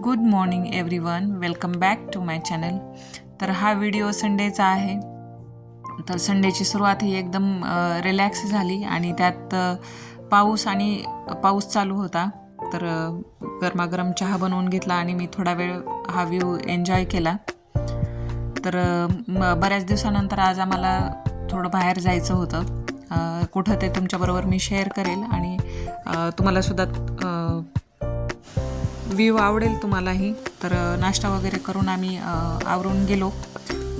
Good morning everyone, welcome back to my channel. तर हा video संडेचा आहे. तर संडेची सुरुवात ही एकदम रिलॅक्स झाली आणि त्यात पाऊस चालू होता. तर गरमागरम चहा बनवून घेतला आणि मी थोडा वेळ हा व्ह्यू एन्जॉय केला. तर बऱ्याच दिवसानंतर आज आम्हाला थोडं बाहेर जायचं होतं. कुठं ते तुमच्याबरोबर मी शेअर करेल आणि तुम्हालासुद्धा व्ह्यू आवडेल तुम्हालाही. तर नाश्ता वगैरे करून आम्ही आवरून गेलो.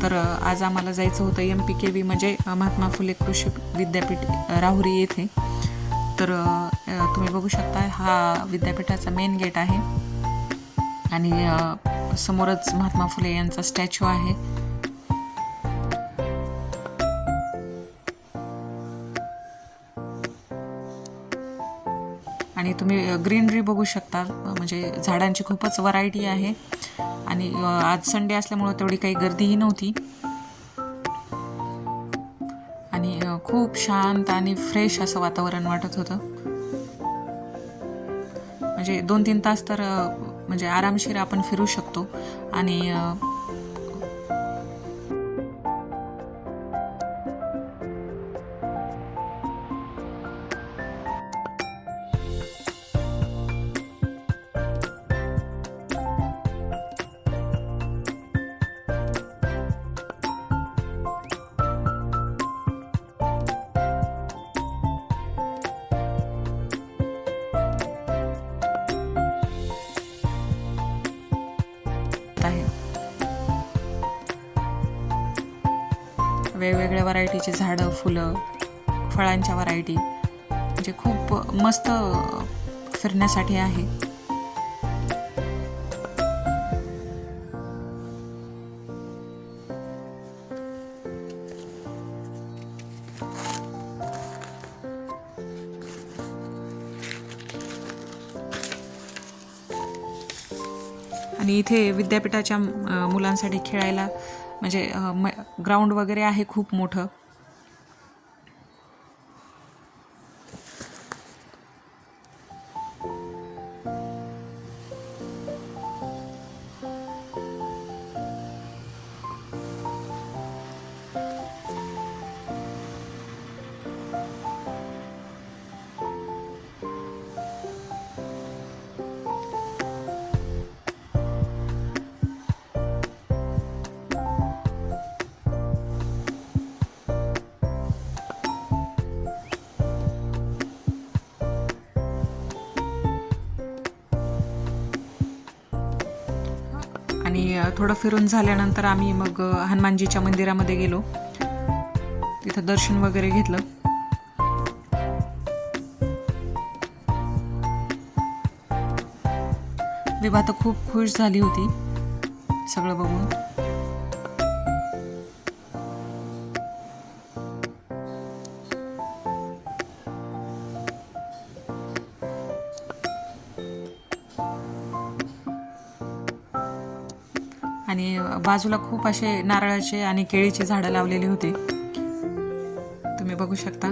तर आज आम्हाला जायचं होतं MPKV म्हणजे महात्मा फुले कृषी विद्यापीठ राहुरी येथे. तर तुम्ही बघू शकता हा विद्यापीठाचा मेन गेट आहे आणि समोरच महात्मा फुले यांचा स्टॅच्यू आहे. आणि तुम्ही ग्रीनरी बघू शकता, म्हणजे झाडांची खूपच व्हरायटी आहे. आणि आज संडे असल्यामुळं तेवढी काही गर्दीही नव्हती आणि खूप शांत आणि फ्रेश असं वातावरण वाटत होतं. म्हणजे 2-3 तास तर म्हणजे आरामशीर आपण फिरू शकतो. आणि आहे वेगवेगळ्या व्हरायटीची झाडं, फुलं, फळांच्या व्हरायटी, म्हणजे खूप मस्त फिरण्यासाठी आहे. आणि इथे विद्यापीठाच्या मुलांसाठी खेळायला म्हणजे ग्राउंड वगैरे आहे खूप मोठं. आणि थोडं फिरून झाल्यानंतर आम्ही मग हनुमानजीच्या मंदिरामध्ये गेलो. तिथं दर्शन वगैरे घेतलं. विभा तर खूप खुश झाली होती सगळं बघून. आणि बाजूला खूप असे नारळाचे आणि केळीचे झाडं लावलेली होती, तुम्ही बघू शकता.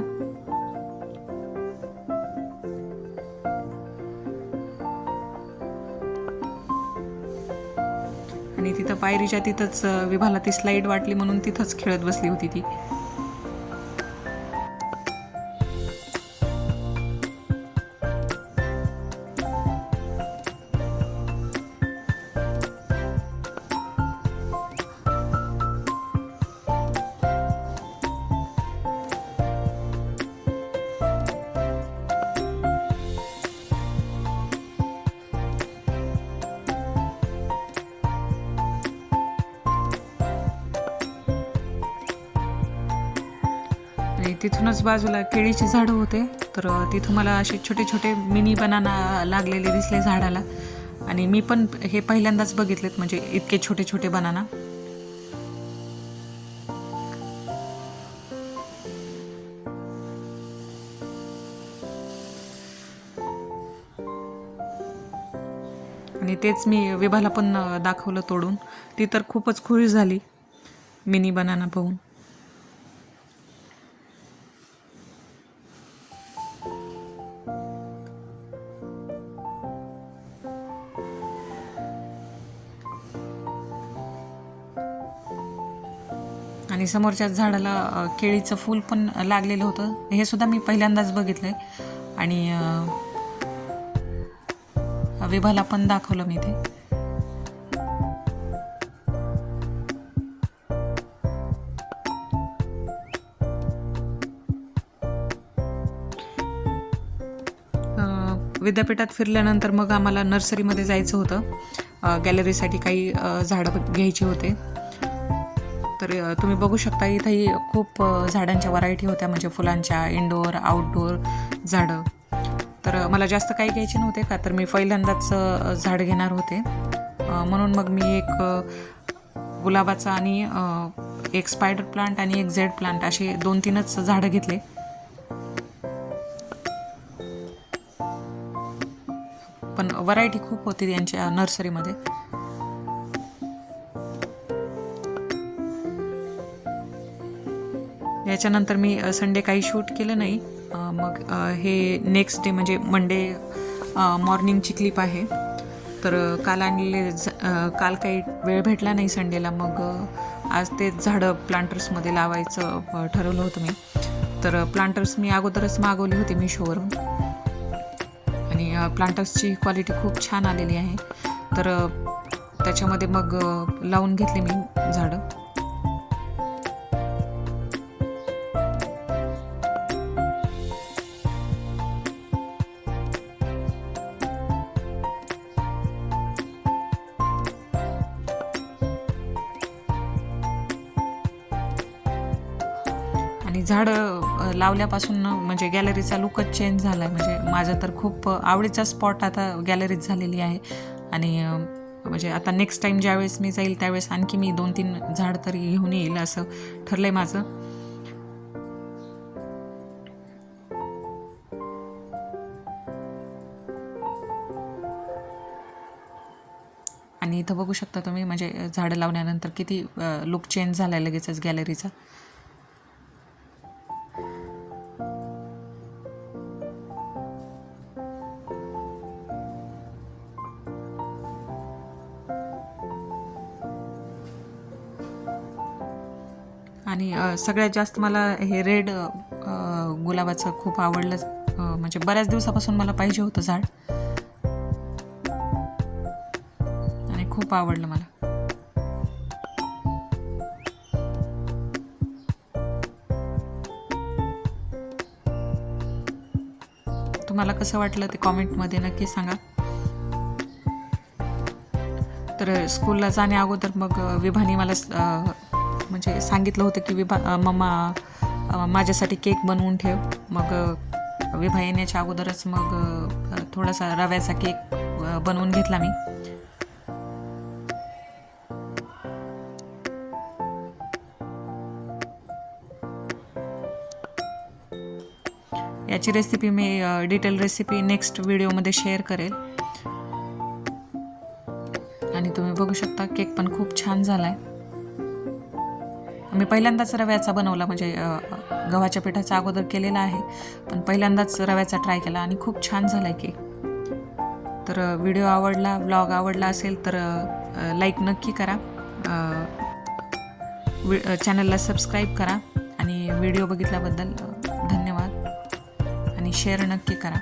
आणि तिथं पायरीच्या तिथंच विभाला ती स्लाईड वाटली म्हणून तिथंच खेळत बसली होती ती. आणि तिथूनच बाजूला केळीची झाडं होते. तर तिथं मला असे छोटे छोटे मिनी बनाना लागलेले दिसले झाडाला. आणि मी पण हे पहिल्यांदाच बघितलेत, म्हणजे इतके छोटे छोटे बनाना. आणि तेच मी विभाला पण दाखवलं तोडून. ती तर खूपच खुश झाली मिनी बनाना पाहून. आणि समोरच्या झाडाला केळीचं फूल पण लागलेलं होतं. हे सुद्धा मी पहिल्यांदाच बघितलं आहे आणि विभाला पण दाखवलं मी ते. विद्यापीठात फिरल्यानंतर मग आम्हाला नर्सरीमध्ये जायचं होतं. गॅलरीसाठी काही झाडं घ्यायची होते. तर तुम्ही बघू शकता इथंही खूप झाडांच्या व्हरायटी होत्या, म्हणजे फुलांच्या, इनडोअर आउटडोअर झाडं. तर मला जास्त काही घ्यायचे नव्हते का, तर मी पहिल्यांदाच झाड घेणार होते. म्हणून मग मी एक गुलाबाचा आणि एक स्पायडर प्लांट आणि एक झेड प्लांट असे 2-3च झाडं घेतले. पण व्हरायटी खूप होती यांच्या नर्सरीमध्ये. याच्यानंतर मी संडे काही शूट केलं नाही. मग हे नेक्स्ट डे म्हणजे मंडे मॉर्निंगची क्लिप आहे. तर काल काही वेळ भेटला नाही संडेला, मग आज ते झाडं प्लांटर्समध्ये लावायचं ठरवलं होतं मी. तर प्लांटर्स मी अगोदरच मागवली होती मिशोवरून आणि प्लांटर्सची क्वालिटी खूप छान आलेली आहे. तर त्याच्यामध्ये मग लावून घेतली मी झाडं. आणि झाडं लावल्यापासून म्हणजे गॅलरीचा लुकच चेंज झाला आहे. म्हणजे माझं तर खूप आवडीचा स्पॉट आता गॅलरीत झालेली आहे. आणि म्हणजे आता नेक्स्ट टाईम ज्यावेळेस मी जाईल त्यावेळेस आणखी मी 2-3 झाड तरी घेऊन येईल असं ठरलं आहे माझं. आणि इथं बघू शकता तुम्ही, म्हणजे झाडं लावल्यानंतर किती लुक चेंज झाला आहे लगेचच गॅलरीचा. आणि सगळ्यात जास्त मला हे रेड गुलाबाचं खूप आवडलं. म्हणजे बऱ्याच दिवसापासून मला पाहिजे होतं झाड आणि खूप आवडलं मला. तुम्हाला कसं वाटलं ते कॉमेंटमध्ये नक्की सांगा. तर स्कूलला जाण्या अगोदर मग विभाने मला म्हणजे सांगितलं होतं की मम्मा माझ्यासाठी केक बनवून ठेव. मग विभा येण्याच्या अगोदरच मग थोडासा रव्याचा केक बनवून घेतला मी. याची रेसिपी मी डिटेल रेसिपी नेक्स्ट व्हिडिओमध्ये शेअर करेल. आणि तुम्ही बघू शकता केक पण खूप छान झाला आहे. मी पहिल्यांदाच रव्याचा बनवला, म्हणजे गव्हाच्या पिठाचा अगोदर केलेला आहे, पण पहिल्यांदाच रव्याचा ट्राय केला आणि खूप छान झाला आहे केक. तर व्हिडिओ आवडला, व्लॉग आवडला असेल तर लाईक नक्की करा, चॅनलला सबस्क्राईब करा आणि व्हिडिओ बघितल्याबद्दल धन्यवाद आणि शेअर नक्की करा.